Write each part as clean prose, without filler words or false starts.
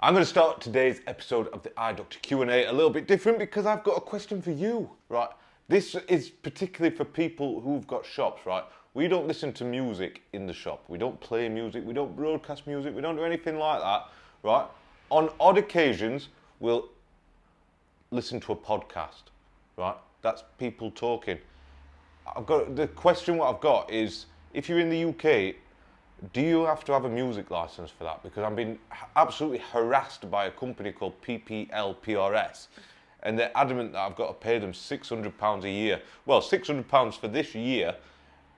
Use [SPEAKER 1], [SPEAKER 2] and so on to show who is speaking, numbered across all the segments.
[SPEAKER 1] I'm going to start today's episode of the IdoctorQ&A a little bit different because I've got a question for you, right? This is particularly for people who've got shops, right? We don't listen to music in the shop. We don't play music. We don't broadcast music. We don't do anything like that, right? On odd occasions, we'll listen to a podcast, right? That's people talking. The question what I've got is, if you're in the UK, do you have to have a music license for that? Because I'm being absolutely harassed by a company called PPLPRS, and they're adamant that I've got to pay them £600 a year. Well, £600 for this year,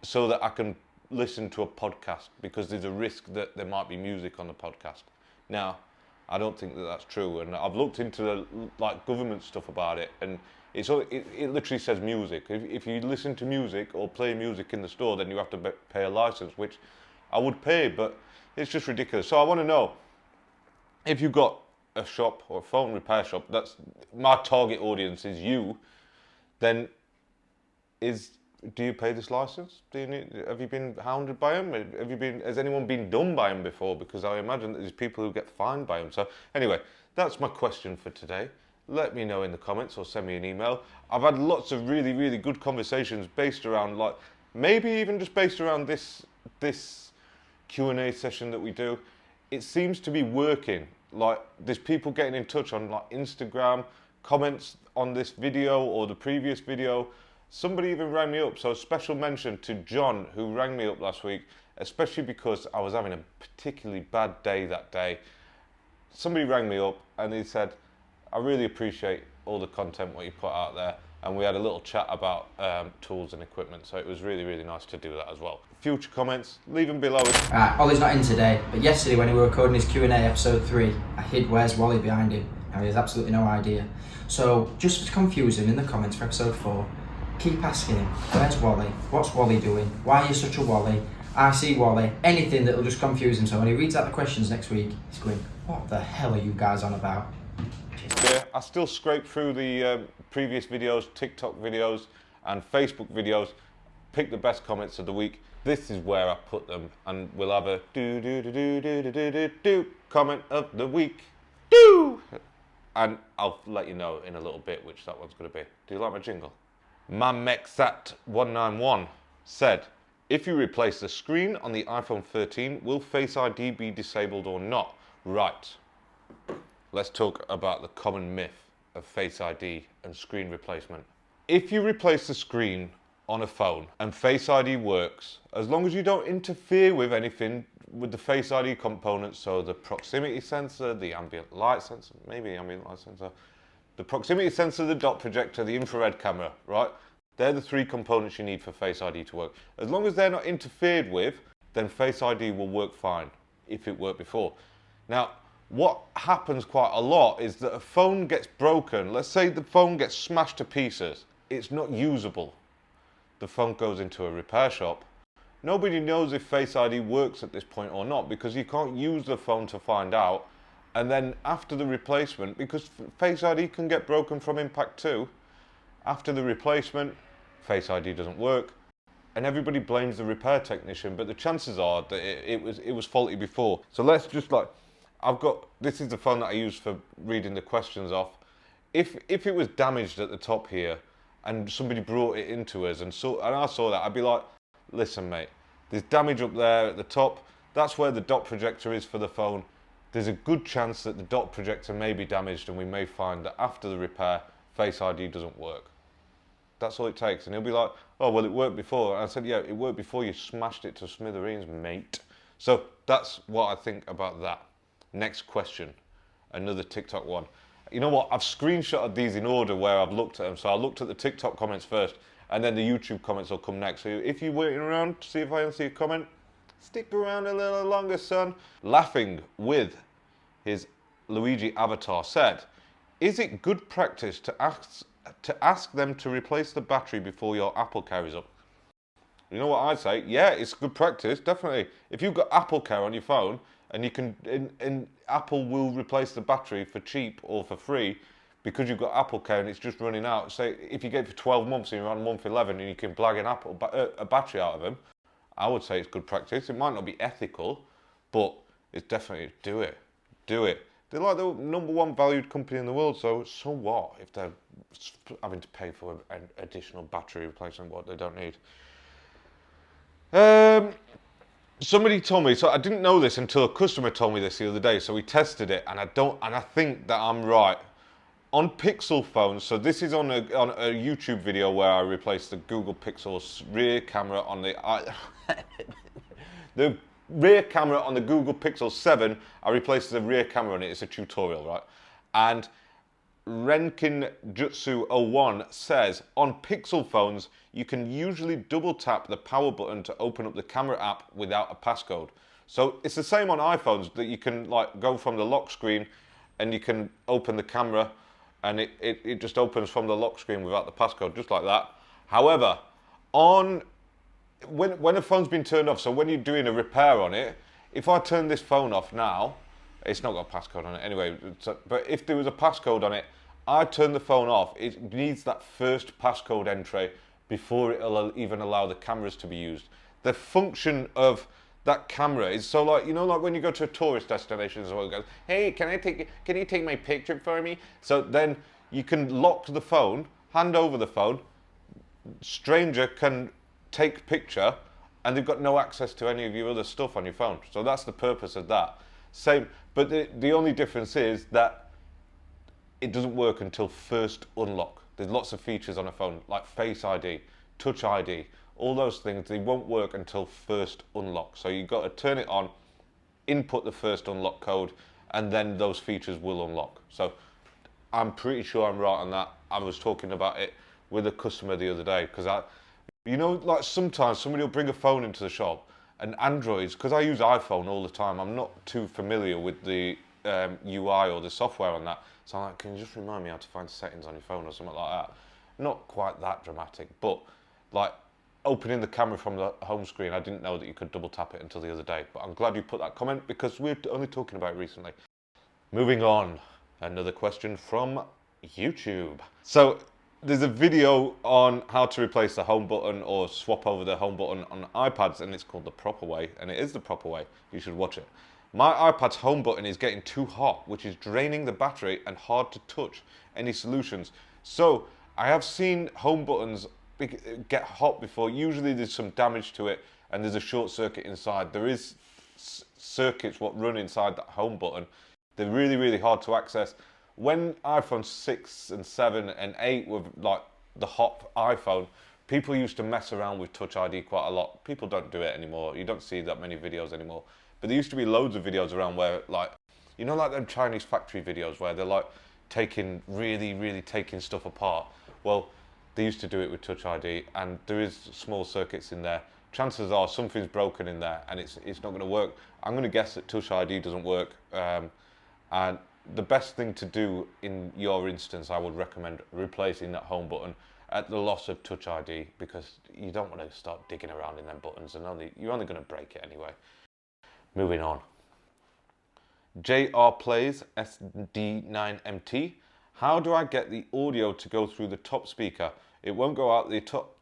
[SPEAKER 1] so that I can listen to a podcast, because there's a risk that there might be music on the podcast. Now, I don't think that that's true, and I've looked into the government stuff about it, and it literally says music. If you listen to music or play music in the store, then you have to pay a license, which I would pay, but it's just ridiculous. So I want to know, if you've got a shop or a phone repair shop, that's my target audience is you, then do you pay this license? Have you been hounded by them? Has anyone been done by them before? Because I imagine that there's people who get fined by them. So anyway, that's my question for today. Let me know in the comments or send me an email. I've had lots of really, really good conversations based around, maybe even just based around this Q&A session that we do. It seems to be working. There's people getting in touch on Instagram, comments on this video or the previous video. Somebody even rang me up, so a special mention to John, who rang me up last week, especially because I was having a particularly bad day that day. Somebody rang me up and he said, I really appreciate all the content what you put out there, and we had a little chat about tools and equipment, so it was really, really nice to do that as well. Future comments, leave them below.
[SPEAKER 2] Ollie's not in today, but yesterday when we were recording his Q&A episode 3, I hid Where's Wally behind him. Now he has absolutely no idea. So just to confuse him in the comments for episode 4, keep asking him, where's Wally? What's Wally doing? Why are you such a Wally? I see Wally. Anything that will just confuse him, so when he reads out the questions next week, he's going, what the hell are you guys on about?
[SPEAKER 1] Yeah, I still scrape through the previous videos, TikTok videos and Facebook videos, pick the best comments of the week. This is where I put them, and we'll have a do comment of the week. Do! And I'll let you know in a little bit which that one's going to be. Do you like my jingle? Mamexat191 said, if you replace the screen on the iPhone 13, will Face ID be disabled or not? Right. Let's talk about the common myth of Face ID and screen replacement. If you replace the screen on a phone and Face ID works, as long as you don't interfere with anything with the Face ID components, so the proximity sensor, the ambient light sensor, maybe the ambient light sensor, the proximity sensor, the dot projector, the infrared camera, right? They're the 3 components you need for Face ID to work. As long as they're not interfered with, then Face ID will work fine, if it worked before. Now, what happens quite a lot is that a phone gets broken. Let's say the phone gets smashed to pieces. It's not usable. The phone goes into a repair shop. Nobody knows if Face ID works at this point or not, because you can't use the phone to find out. And then after the replacement, because Face ID can get broken from impact too, after the replacement, Face ID doesn't work, and everybody blames the repair technician, but the chances are that it was faulty before. So let's just this is the phone that I use for reading the questions off. If it was damaged at the top here, and somebody brought it into us, and I saw that, I'd be like, listen mate, there's damage up there at the top, that's where the dot projector is for the phone. There's a good chance that the dot projector may be damaged, and we may find that after the repair, Face ID doesn't work. That's all it takes. And he'll be like, oh, well, it worked before. And I said, yeah, it worked before you smashed it to smithereens, mate. So that's what I think about that. Next question, another TikTok one. You know what? I've screenshotted these in order where I've looked at them. So I looked at the TikTok comments first, and then the YouTube comments will come next. So if you're waiting around to see if I can see a comment, stick around a little longer, son. Laughing with his Luigi avatar said, is it good practice to ask them to replace the battery before your Apple Care is up? You know what I'd say? Yeah, it's good practice, definitely. If you've got Apple Care on your phone, and you can, and Apple will replace the battery for cheap or for free because you've got Apple Care and it's just running out. Say if you get it for 12 months and you're on month 11 and you can blag a battery out of them, I would say it's good practice. It might not be ethical, but it's definitely do it. They're like the #1 valued company in the world, so what if they're having to pay for an additional battery replacement what they don't need? Somebody told me, so I didn't know this until a customer told me this the other day, so we tested it, and I think that I'm right. On Pixel phones, so this is on a YouTube video where I replaced the Google Pixel's rear camera on the the rear camera on the Google Pixel 7. I replaced the rear camera on it. It's a tutorial, right? And Renkin Jutsu 01 says on Pixel phones you can usually double tap the power button to open up the camera app without a passcode. So it's the same on iPhones, that you can like go from the lock screen and you can open the camera and it just opens from the lock screen without the passcode, just like that. However, when a phone's been turned off, so when you're doing a repair on it, if I turn this phone off now, it's not got a passcode on it anyway, but if there was a passcode on it, I turn the phone off, it needs that first passcode entry before it'll even allow the cameras to be used. The function of that camera is so, like, you know, like when you go to a tourist destination as well, it goes, hey, can you take my picture for me? So then you can lock the phone, hand over the phone, stranger can take picture, and they've got no access to any of your other stuff on your phone. So that's the purpose of that. Same, but the only difference is that it doesn't work until first unlock. There's lots of features on a phone, like Face ID, Touch ID, all those things, they won't work until first unlock. So you've got to turn it on, input the first unlock code, and then those features will unlock. So I'm pretty sure I'm right on that. I was talking about it with a customer the other day, because you know, like sometimes somebody will bring a phone into the shop, and Androids, because I use iPhone all the time, I'm not too familiar with the UI or the software on that. So I'm like, can you just remind me how to find settings on your phone or something like that? Not quite that dramatic, but like opening the camera from the home screen, I didn't know that you could double tap it until the other day. But I'm glad you put that comment, because we're only talking about it recently. Moving on, another question from YouTube. So there's a video on how to replace the home button or swap over the home button on iPads, and it's called The Proper Way, and it is the proper way. You should watch it. My iPad's home button is getting too hot, which is draining the battery and hard to touch. Any solutions? So I have seen home buttons get hot before. Usually there's some damage to it and there's a short circuit inside. There is circuits what run inside that home button. They're really, really hard to access. When iPhone 6 and 7 and 8 were like the hot iPhone, people used to mess around with Touch ID quite a lot. People don't do it anymore. You don't see that many videos anymore. But there used to be loads of videos around where, like, you know, like them Chinese factory videos where they're like really taking stuff apart. Well, they used to do it with Touch ID, and there is small circuits in there. Chances are something's broken in there and it's not going to work. I'm going to guess that Touch ID doesn't work. And the best thing to do in your instance, I would recommend replacing that home button at the loss of Touch ID, because you don't want to start digging around in them buttons, and you're only going to break it anyway. Moving on. JR Plays SD9MT. How do I get the audio to go through the top speaker? It won't go out the top.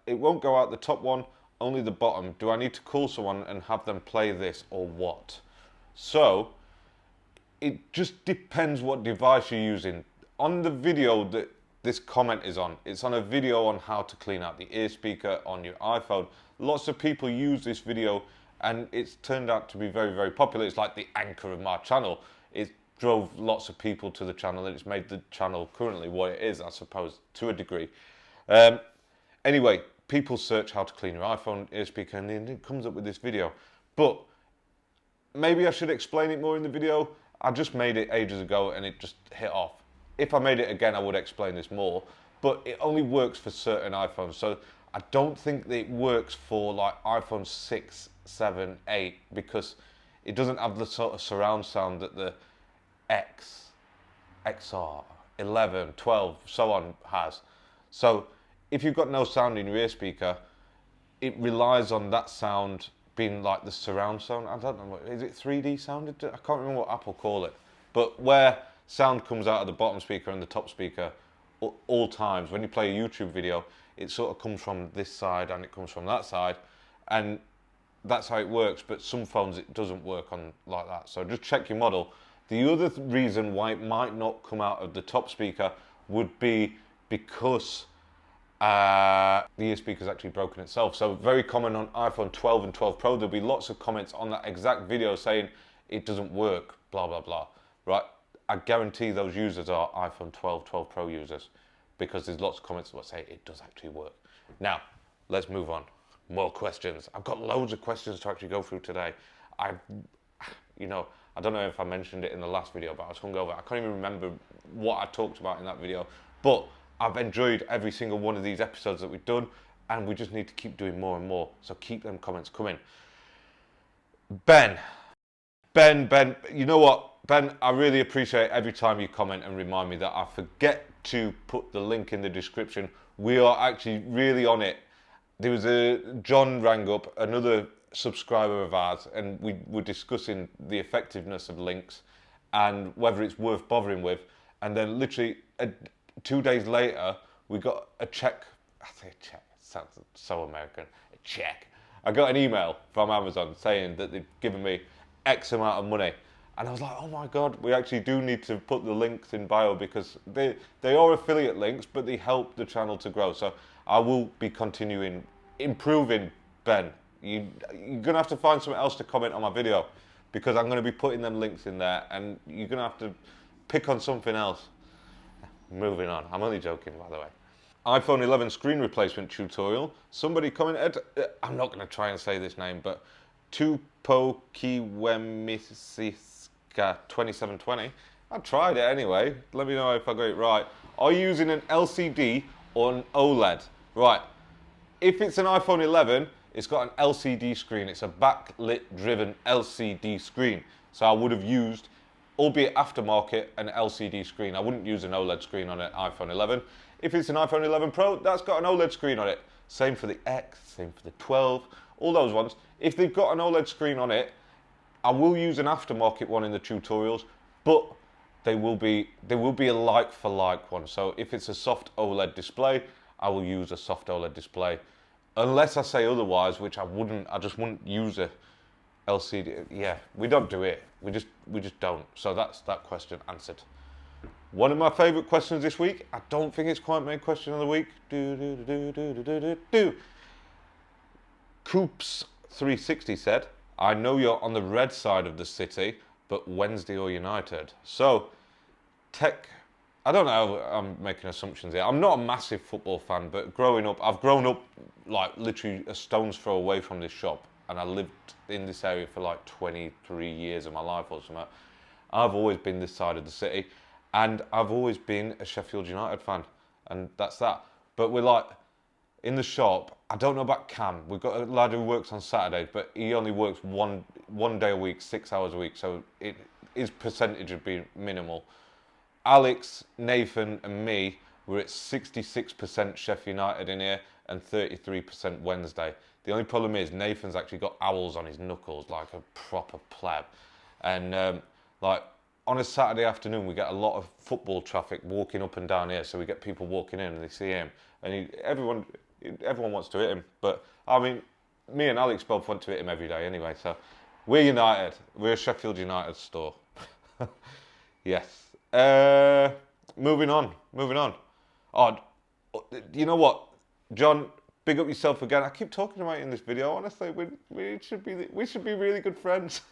[SPEAKER 1] It won't go out the top one, only the bottom. Do I need to call someone and have them play this, or what? So it just depends what device you're using. On the video that this comment is on, it's on a video on how to clean out the ear speaker on your iPhone. Lots of people use this video, and it's turned out to be very, very popular. It's like the anchor of my channel. It drove lots of people to the channel, and it's made the channel currently what it is, I suppose, to a degree. Anyway, people search how to clean your iPhone ear speaker, and then it comes up with this video. But maybe I should explain it more in the video. I just made it ages ago, and it just hit off. If I made it again, I would explain this more. But it only works for certain iPhones. So I don't think that it works for like iPhone 6, 7, 8, because it doesn't have the sort of surround sound that the XR, 11, 12, so on has. So if you've got no sound in your ear speaker, it relies on that sound being like the surround sound. I don't know, is it 3D sound? I can't remember what Apple call it. But where sound comes out of the bottom speaker and the top speaker all times, when you play a YouTube video, it sort of comes from this side and it comes from that side, and that's how it works. But some phones it doesn't work on like that. So just check your model. The other reason why it might not come out of the top speaker would be because the ear speaker is actually broken itself. So very common on iPhone 12 and 12 Pro, there'll be lots of comments on that exact video saying it doesn't work, blah, blah, blah, right? I guarantee those users are iPhone 12, 12 Pro users, because there's lots of comments that say it does actually work. Now, let's move on. More questions. I've got loads of questions to actually go through today. I don't know if I mentioned it in the last video, but I was hungover. I can't even remember what I talked about in that video. But I've enjoyed every single one of these episodes that we've done, and we just need to keep doing more and more. So keep them comments coming. Ben, you know what? Ben, I really appreciate every time you comment and remind me that I forget to put the link in the description. We are actually really on it. There was John rang up, another subscriber of ours, and we were discussing the effectiveness of links and whether it's worth bothering with. And then literally 2 days later, we got a check. I say check, it sounds so American. A check. I got an email from Amazon saying that they'd given me X amount of money. And I was like, oh my God, we actually do need to put the links in bio, because they are affiliate links, but they help the channel to grow. So I will be continuing improving, Ben. You're going to have to find something else to comment on my video, because I'm going to be putting them links in there, and you're going to have to pick on something else. Moving on. I'm only joking, by the way. iPhone 11 screen replacement tutorial. Somebody commented, I'm not going to try and say this name, but TechnologyQ&Aseries 2720. I tried it anyway. Let me know if I got it right. Are you using an LCD or an OLED? Right. If it's an iPhone 11, it's got an LCD screen. It's a backlit driven LCD screen. So I would have used, albeit aftermarket, an LCD screen. I wouldn't use an OLED screen on an iPhone 11. If it's an iPhone 11 Pro, that's got an OLED screen on it. Same for the X, same for the 12, all those ones. If they've got an OLED screen on it, I will use an aftermarket one in the tutorials, but they will be a like for like one. So if it's a soft OLED display, I will use a soft OLED display. Unless I say otherwise, which I just wouldn't use a LCD. Yeah, we don't do it. We just don't. So that's that question answered. One of my favourite questions this week. I don't think it's quite made question of the week. Coops360 said, I know you're on the red side of the city, but Wednesday or United. So, I don't know, I'm making assumptions here. I'm not a massive football fan, but I've grown up like literally a stone's throw away from this shop, and I lived in this area for like 23 years of my life or something. I've always been this side of the city, and I've always been a Sheffield United fan, and that's that. But we're like, in the shop, I don't know about Cam. We've got a lad who works on Saturdays, but he only works one day a week, 6 hours a week, so his percentage would be minimal. Alex, Nathan, and me were at 66% Sheffield United in here and 33% Wednesday. The only problem is Nathan's actually got owls on his knuckles, like a proper pleb. And like on a Saturday afternoon, we get a lot of football traffic walking up and down here. So we get people walking in and they see him, and everyone wants to hit him. But I mean, me and Alex both want to hit him every day anyway. So we're United. We're a Sheffield United store. Yes. Moving on. Oh, you know what, John? Big up yourself again. I keep talking about it in this video. Honestly, we should be really good friends.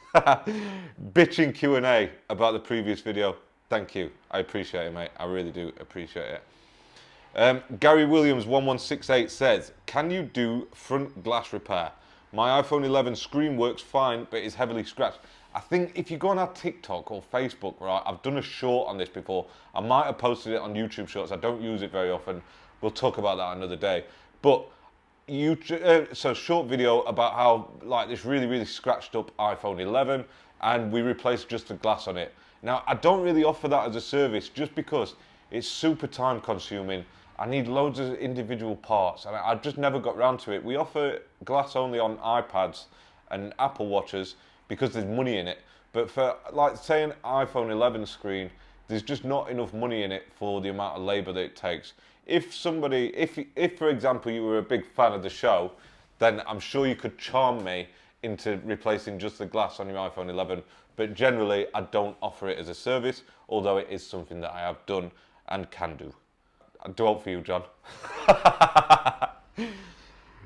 [SPEAKER 1] Bitching Q&A about the previous video. Thank you. I appreciate it, mate. I really do appreciate it. Gary Williams 1168 says, "Can you do front glass repair? My iPhone 11 screen works fine, but is heavily scratched." I think if you go on our TikTok or Facebook, right, I've done a short on this before. I might have posted it on YouTube Shorts. I don't use it very often. We'll talk about that another day. But so short video about how like this really scratched up iPhone 11, and we replaced just the glass on it. Now I don't really offer that as a service just because it's super time consuming. I need loads of individual parts, and I just never got round to it. We offer glass only on iPads and Apple Watches because there's money in it. But for, like, say an iPhone 11 screen, there's just not enough money in it for the amount of labour that it takes. If for example, you were a big fan of the show, then I'm sure you could charm me into replacing just the glass on your iPhone 11 but generally I don't offer it as a service, although it is something that I have done and can do. I do hope for you, John.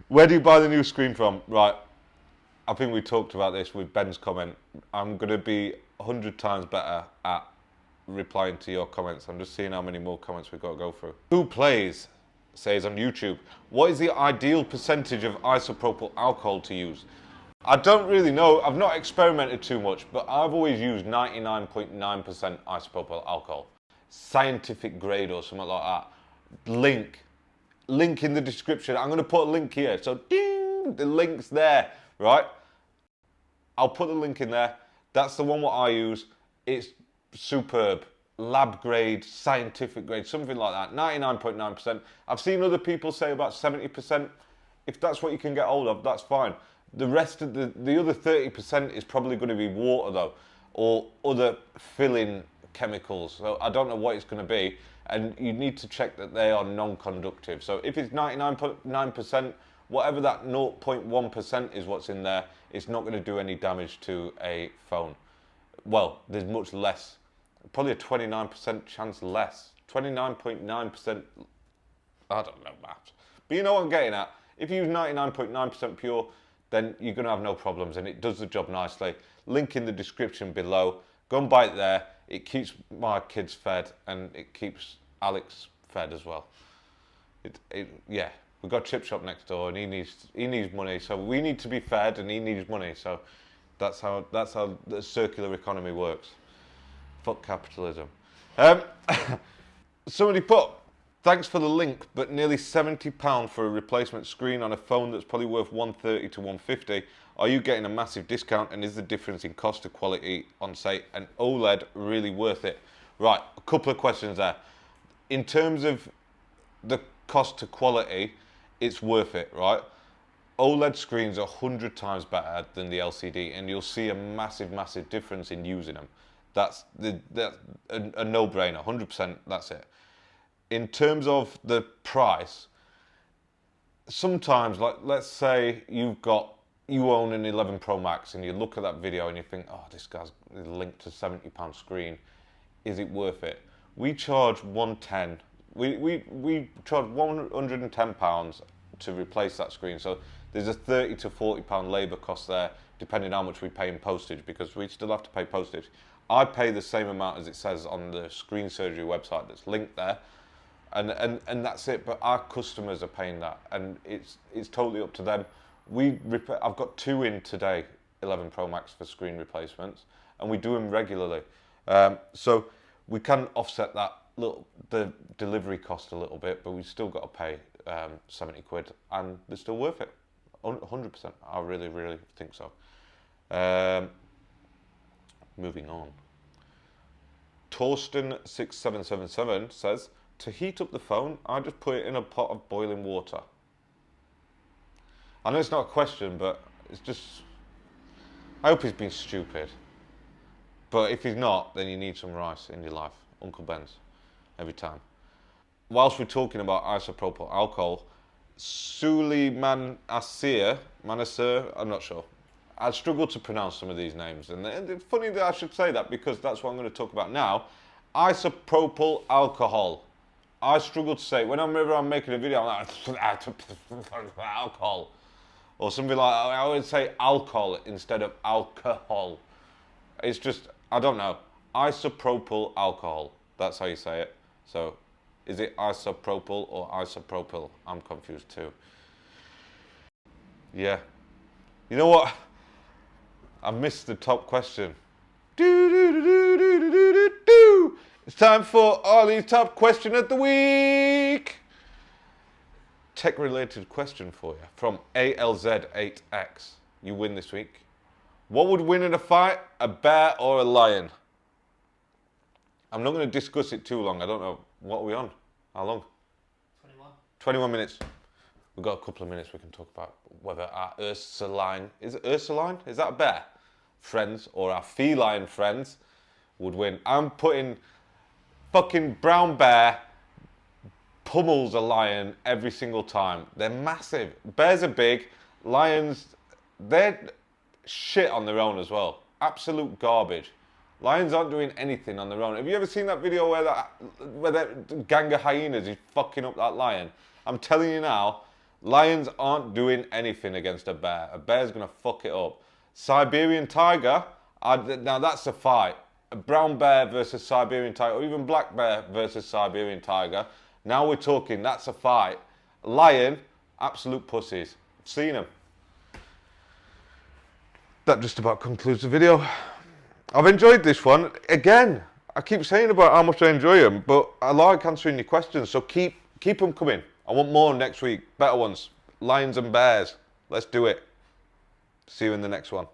[SPEAKER 1] Where do you buy the new screen from? Right, I think we talked about this with Ben's comment. I'm going to be 100 times better at replying to your comments. I'm just seeing how many more comments we've got to go through. Who Plays says on YouTube, what is the ideal percentage of isopropyl alcohol to use? I don't really know. I've not experimented too much, but I've always used 99.9% isopropyl alcohol. Scientific grade or something like that. Link in the description. I'm going to put a link here. So ding, the link's there, right? I'll put the link in there. That's the one what I use. It's superb. Lab grade, scientific grade, something like that. 99.9%. I've seen other people say about 70%. If that's what you can get hold of, that's fine. The rest of the other 30% is probably going to be water though, or other filling chemicals. So I don't know what it's going to be, and you need to check that they are non-conductive. So if it's 99.9%, whatever that 0.1% is what's in there, it's not going to do any damage to a phone. Well, there's much less, probably a 29% chance less. 29.9%, I don't know maths. But you know what I'm getting at. If you use 99.9% pure, then you're going to have no problems, and it does the job nicely. Link in the description below. Go and buy it there. It keeps my kids fed, and it keeps Alex fed as well. Yeah, we've got a chip shop next door, and he needs money, so we need to be fed, and he needs money. So that's how the circular economy works. Fuck capitalism. Somebody put, thanks for the link, but nearly £70 for a replacement screen on a phone that's probably worth £130 to £150. Are you getting a massive discount, and is the difference in cost to quality on, say, an OLED really worth it? Right, a couple of questions there. In terms of the cost to quality, it's worth it, right? OLED screens are 100 times better than the LCD, and you'll see a massive, massive difference in using them. That's a no-brainer, 100%, that's it. In terms of the price, sometimes, like, let's say you own an 11 Pro Max and you look at that video and you think, oh, this guy's linked to £70 screen. Is it worth it? We charge £110. We charge £110 to replace that screen. So there's a £30 to £40 labour cost there, depending how much we pay in postage, because we still have to pay postage. I pay the same amount as it says on the screen surgery website that's linked there. And that's it, but our customers are paying that, and it's totally up to them. I've got 2 in today, 11 Pro Max for screen replacements, and we do them regularly. So we can offset that the delivery cost a little bit, but we still got to pay 70 quid, and they're still worth it, 100%. I really, really think so. Moving on. Torsten6777 says, to heat up the phone, I just put it in a pot of boiling water. I know it's not a question, but it's just, I hope he's been stupid. But if he's not, then you need some rice in your life. Uncle Ben's, every time. Whilst we're talking about isopropyl alcohol, Manasir, I'm not sure. I struggle to pronounce some of these names, and it's funny that I should say that, because that's what I'm going to talk about now. Isopropyl alcohol. I struggle to say, whenever I'm making a video, I'm like, alcohol. Or something like that. I would say alcohol instead of alcohol. It's just, I don't know. Isopropyl alcohol. That's how you say it. So, is it isopropyl or isopropyl? I'm confused too. Yeah. You know what? I missed the top question. It's time for Ollie's top question of the week. Tech-related question for you from ALZ8X. You win this week. What would win in a fight, a bear or a lion? I'm not going to discuss it too long. I don't know. What are we on? How long? 21 minutes. We've got a couple of minutes we can talk about whether our Ursuline, is it Ursuline? Is that a bear? Friends, or our feline friends would win. I'm putting fucking brown bear pummels a lion every single time. They're massive. Bears are big. Lions, they're shit on their own as well. Absolute garbage. Lions aren't doing anything on their own. Have you ever seen that video where that gang of hyenas is fucking up that lion? I'm telling you now, lions aren't doing anything against a bear. A bear's going to fuck it up. Siberian tiger, now that's a fight. A brown bear versus Siberian tiger, or even black bear versus Siberian tiger. Now we're talking, that's a fight. Lion, absolute pussies. Seen them. That just about concludes the video. I've enjoyed this one. Again, I keep saying about how much I enjoy them, but I like answering your questions, so keep them coming. I want more next week, better ones. Lions and bears. Let's do it. See you in the next one.